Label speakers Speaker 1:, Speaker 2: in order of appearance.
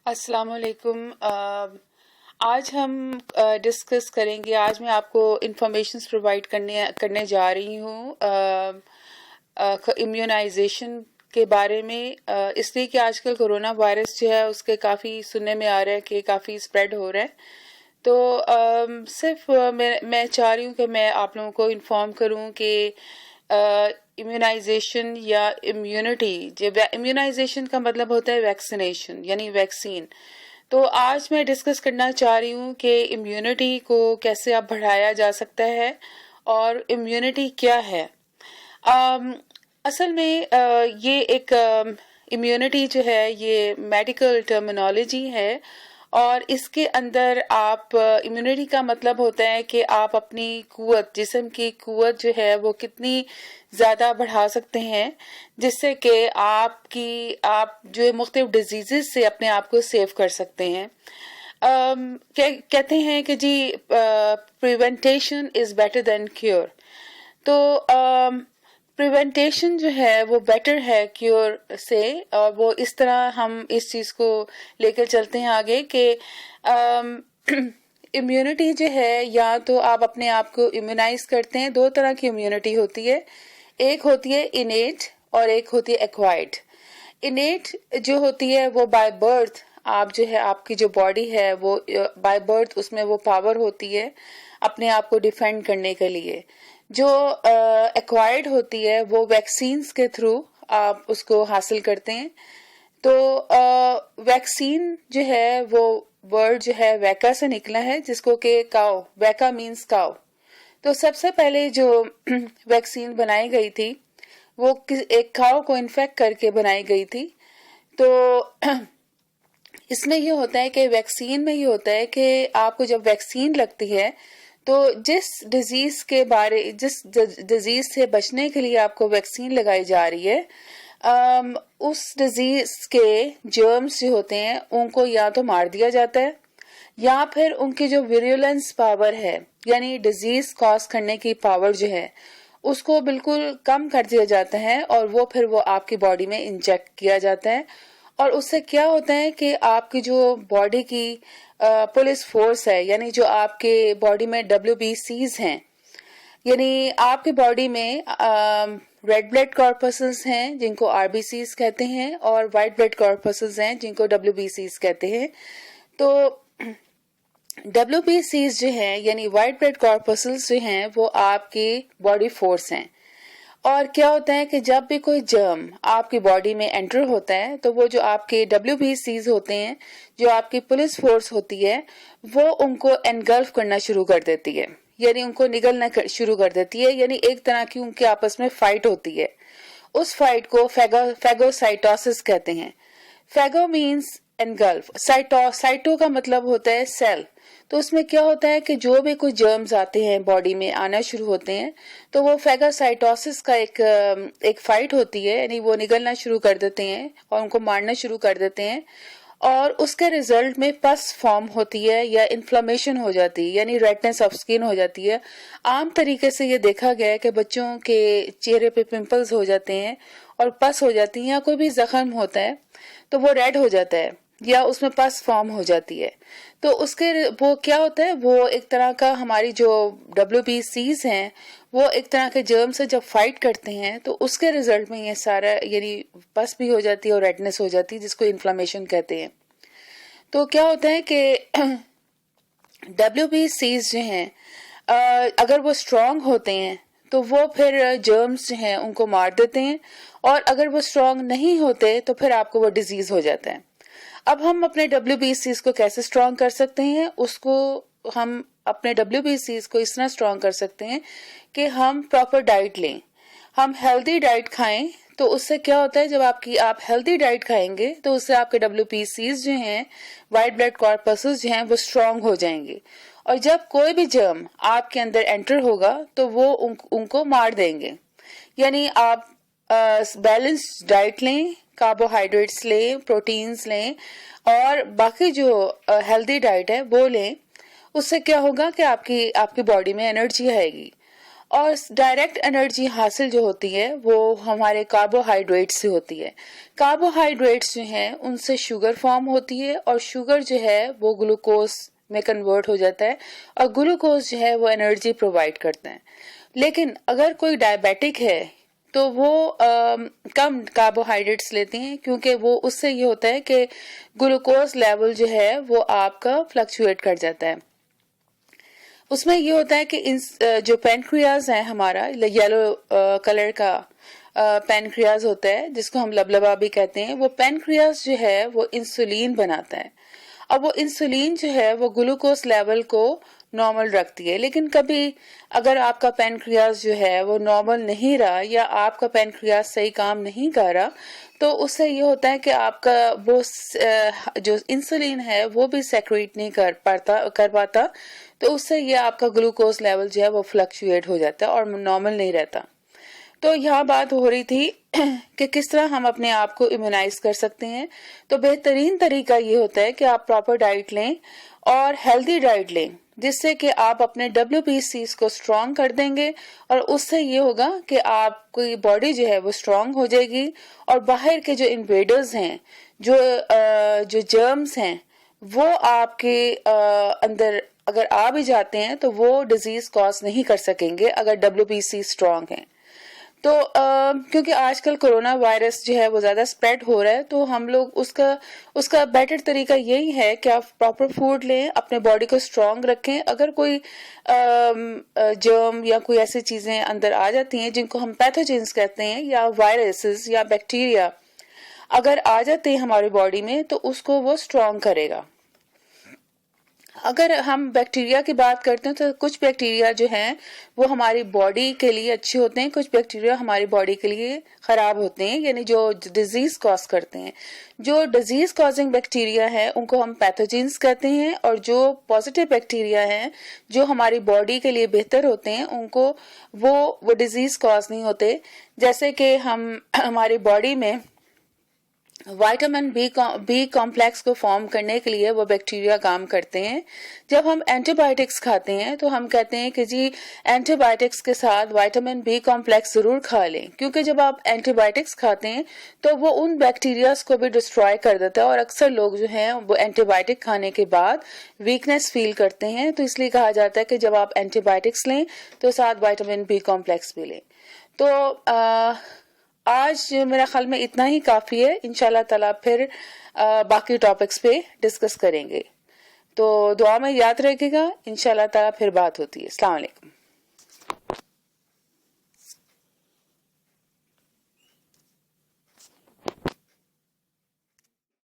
Speaker 1: السلام علیکم۔ آج ہم ڈسکس کریں گے، آج میں آپ کو انفارمیشنز پرووائڈ کرنے جا رہی ہوں امیونائزیشن کے بارے میں، اس لیے کہ آج کل کرونا وائرس جو ہے اس کے کافی سننے میں آ رہا ہے کہ کافی اسپریڈ ہو رہا ہے۔ تو صرف میں چاہ رہی ہوں کہ میں آپ لوگوں کو انفارم کروں کہ امیونائزیشن یا امیونٹی، جب امیونائزیشن کا مطلب ہوتا ہے ویکسینیشن یعنی ویکسین، تو آج میں ڈسکس کرنا چاہ رہی ہوں کہ امیونٹی کو کیسے اب بڑھایا جا سکتا ہے اور امیونٹی کیا ہے۔ اصل میں یہ ایک امیونٹی جو ہے یہ میڈیکل ٹرمینالوجی ہے، اور اس کے اندر آپ امیونٹی کا مطلب ہوتا ہے کہ آپ اپنی قوت، جسم کی قوت جو ہے وہ کتنی زیادہ بڑھا سکتے ہیں، جس سے کہ آپ جو مختلف ڈیزیزز سے اپنے آپ کو سیو کر سکتے ہیں۔ کہتے ہیں کہ جی پریونٹیشن از بیٹر دین کیور، تو پریونٹیشن جو ہے وہ بیٹر ہے کیور سے، اور وہ اس طرح ہم اس چیز کو لے کر چلتے ہیں آگے کہ امیونٹی جو ہے، یا تو آپ اپنے آپ کو امیونائز کرتے ہیں۔ دو طرح کی امیونٹی ہوتی ہے، ایک ہوتی ہے انیٹ اور ایک ہوتی ہے ایکوائرڈ۔ انیٹ جو ہوتی ہے وہ بائی برتھ، آپ جو ہے آپ کی جو باڈی ہے وہ بائی برتھ اس میں وہ پاور ہوتی ہے اپنے آپ کو ڈیفینڈ کرنے کے لیے۔ جو ایکوائرڈ ہوتی ہے وہ ویکسینز کے تھرو آپ اس کو حاصل کرتے ہیں۔ تو ویکسین جو ہے وہ ورڈ جو ہے ویکا سے نکلا ہے، جس کو کہ کاؤ، ویکا مینز کاؤ۔ تو سب سے پہلے جو ویکسین بنائی گئی تھی وہ ایک کاؤ کو انفیکٹ کر کے بنائی گئی تھی۔ تو اس میں یہ ہوتا ہے کہ ویکسین میں یہ ہوتا ہے کہ آپ کو جب ویکسین لگتی ہے تو جس ڈیزیز سے بچنے کے لیے آپ کو ویکسین لگائی جا رہی ہے، اس ڈیزیز کے جرمز جو ہوتے ہیں ان کو یا تو مار دیا جاتا ہے، یا پھر ان کی جو ویریولنس پاور ہے، یعنی ڈیزیز کاز کرنے کی پاور جو ہے، اس کو بالکل کم کر دیا جاتا ہے، اور پھر وہ آپ کی باڈی میں انجیکٹ کیا جاتا ہے۔ اور اس سے کیا ہوتا ہے کہ آپ کی جو باڈی کی پولیس فورس ہے، یعنی جو آپ کے باڈی میں WBCs ہیں، یعنی آپ کی باڈی میں ریڈ بلڈ کارپسلز ہیں جن کو RBCs کہتے ہیں، اور وائٹ بلڈ کارپسلز ہیں جن کو WBCs کہتے ہیں۔ تو WBCs جو ہیں یعنی وائٹ بلڈ کارپسلز جو ہیں وہ آپ کی باڈی فورس ہیں۔ اور کیا ہوتا ہے کہ جب بھی کوئی جرم آپ کی باڈی میں انٹر ہوتا ہے تو وہ جو آپ کے WBCs ہوتے ہیں، جو آپ کی پولیس فورس ہوتی ہے، وہ ان کو انگلف کرنا شروع کر دیتی ہے، یعنی ان کو نگلنا شروع کر دیتی ہے، یعنی ایک طرح کی ان کے آپس میں فائٹ ہوتی ہے۔ اس فائٹ کو فیگوسائٹوسس کہتے ہیں۔ فیگو مینز انگلف، سائٹو کا مطلب ہوتا ہے سیل۔ تو اس میں کیا ہوتا ہے کہ جو بھی کچھ جرمز آتے ہیں باڈی میں آنا شروع ہوتے ہیں تو وہ فیگوسائٹوسس کا ایک فائٹ ہوتی ہے، یعنی وہ نگلنا شروع کر دیتے ہیں اور ان کو مارنا شروع کر دیتے ہیں، اور اس کے ریزلٹ میں پس فارم ہوتی ہے یا انفلامیشن ہو جاتی ہے، یعنی ریڈنس آف سکن ہو جاتی ہے۔ عام طریقے سے یہ دیکھا گیا ہے کہ بچوں کے چہرے پہ پمپلز ہو جاتے ہیں اور پس ہو جاتی ہیں، یا کوئی بھی زخم ہوتا ہے تو وہ ریڈ ہو جاتا ہے یا اس میں پس فارم ہو جاتی ہے۔ تو وہ کیا ہوتا ہے، وہ ایک طرح کا ہماری جو WBCs ہیں وہ ایک طرح کے جرم سے جب فائٹ کرتے ہیں تو اس کے ریزلٹ میں یہ سارا یعنی پس بھی ہو جاتی ہے اور ریڈنس ہو جاتی ہے، جس کو انفلامیشن کہتے ہیں۔ تو کیا ہوتا ہے کہ WBCs جو ہیں اگر وہ اسٹرانگ ہوتے ہیں تو وہ پھر جرمز جو ہیں ان کو مار دیتے ہیں، اور اگر وہ اسٹرانگ نہیں ہوتے تو پھر آپ کو وہ ڈیزیز ہو جاتا ہے۔ اب ہم اپنے WBCs کو کیسے اسٹرانگ کر سکتے ہیں؟ اس کو ہم اپنے WBCs کو اس طرح اسٹرانگ کر سکتے ہیں کہ ہم پراپر ڈائٹ لیں، ہم ہیلدی ڈائٹ کھائیں۔ تو اس سے کیا ہوتا ہے، جب آپ ہیلدی ڈائٹ کھائیں گے تو اس سے آپ کے WBCs جو ہیں، وائٹ بلڈ کارپسلز جو ہیں، وہ اسٹرانگ ہو جائیں گے، اور جب کوئی بھی جرم آپ کے اندر انٹر ہوگا تو وہ ان کو مار دیں گے۔ یعنی آپ بیلنس ڈائٹ لیں، کاربوہائیڈریٹس لیں، پروٹینز لیں، اور باقی جو ہیلدی ڈائٹ ہے وہ لیں۔ اس سے کیا ہوگا کہ آپ کی باڈی میں انرجی آئے گی، اور ڈائریکٹ انرجی حاصل جو ہوتی ہے وہ ہمارے کاربوہائیڈریٹ سے ہوتی ہے. کاربوہائیڈریٹس جو ہیں ان سے شوگر فارم ہوتی ہے اور شوگر جو ہے وہ گلوکوز میں کنورٹ ہو جاتا ہے اور گلوکوز جو ہے وہ انرجی پرووائڈ کرتا ہے. لیکن اگر کوئی ڈائبیٹک ہے تو وہ کم کاربوہائیڈریٹس لیتے ہیں کیونکہ وہ اس سے یہ ہوتا ہے کہ گلوکوز لیول جو ہے وہ آپ کا فلکچویٹ کر جاتا ہے. اس میں یہ ہوتا ہے کہ جو پینکریاز ہے ہمارا یلو کلر کا پینکریاز ہوتا ہے جس کو ہم لبلبا بھی کہتے ہیں, وہ پینکریاز جو ہے وہ انسولین بناتا ہے. اب وہ انسولین جو ہے وہ گلوکوز لیول کو نارمل رکھتی ہے. لیکن کبھی اگر آپ کا پینکریاز جو ہے وہ نارمل نہیں رہا یا آپ کا پینکریاز صحیح کام نہیں کر رہا تو اس سے یہ ہوتا ہے کہ آپ کا وہ جو انسولین ہے وہ بھی سیکریٹ نہیں کر پاتا, تو اس سے یہ آپ کا گلوکوز لیول جو ہے وہ فلکچویٹ ہو جاتا ہے اور نارمل نہیں رہتا. تو یہاں بات ہو رہی تھی کہ کس طرح ہم اپنے آپ کو امیونائز کر سکتے ہیں. تو بہترین طریقہ یہ ہوتا ہے کہ آپ پراپر ڈائٹ لیں اور ہیلدی ڈائٹ لیں, جس سے کہ آپ اپنے WBCs کو اسٹرانگ کر دیں گے اور اس سے یہ ہوگا کہ آپ کی باڈی جو ہے وہ اسٹرانگ ہو جائے گی اور باہر کے جو انویڈرز ہیں, جو جرمز ہیں, وہ آپ کے اندر اگر آ بھی جاتے ہیں تو وہ ڈیزیز کاز نہیں کر سکیں گے اگر WBC اسٹرانگ ہیں. تو کیونکہ آج کل کرونا وائرس جو ہے وہ زیادہ اسپریڈ ہو رہا ہے تو ہم لوگ اس کا بیٹر طریقہ یہی ہے کہ آپ پراپر فوڈ لیں, اپنے باڈی کو اسٹرانگ رکھیں. اگر کوئی جرم یا کوئی ایسی چیزیں اندر آ جاتی ہیں جن کو ہم پیتھوجنس کہتے ہیں یا وائرسز یا بیکٹیریا اگر آ جاتے ہیں ہماری باڈی میں تو اس کو وہ اسٹرانگ کرے گا. اگر ہم بیکٹیریا کی بات کرتے ہیں تو کچھ بیکٹیریا جو ہیں وہ ہماری باڈی کے لیے اچھے ہوتے ہیں, کچھ بیکٹیریا ہماری باڈی کے لیے خراب ہوتے ہیں, یعنی جو ڈیزیز کاز کرتے ہیں. جو ڈیزیز کازنگ بیکٹیریا ہے ان کو ہم پیتھوجنس کہتے ہیں اور جو پازیٹیو بیکٹیریا ہیں جو ہماری باڈی کے لیے بہتر ہوتے ہیں ان کو وہ ڈیزیز کاز نہیں ہوتے. جیسے کہ ہماری باڈی میں وائٹامن بی کمپلیکس کو فارم کرنے کے لیے وہ بیکٹیریا کام کرتے ہیں. جب ہم اینٹی بایوٹکس کھاتے ہیں تو ہم کہتے ہیں کہ جی اینٹی بایوٹکس کے ساتھ وائٹامن بی کمپلیکس ضرور کھا لیں, کیونکہ جب آپ اینٹی بایوٹکس کھاتے ہیں تو وہ ان بیکٹیریاز کو بھی ڈسٹروائے کر دیتا ہے اور اکثر لوگ جو ہیں وہ اینٹی بایوٹک کھانے کے بعد ویکنیس فیل کرتے ہیں. تو اس لیے کہا جاتا ہے کہ جب آپ اینٹی بایوٹکس لیں تو ساتھ وائٹامن بی کمپلیکس بھی لیں. تو آج میرا خیال میں اتنا ہی کافی ہے. انشاءاللہ تعالیٰ پھر باقی ٹاپکس پہ ڈسکس کریں گے. تو دعا میں یاد رکھے گا, انشاءاللہ تعالیٰ پھر بات ہوتی ہے. السلام علیکم.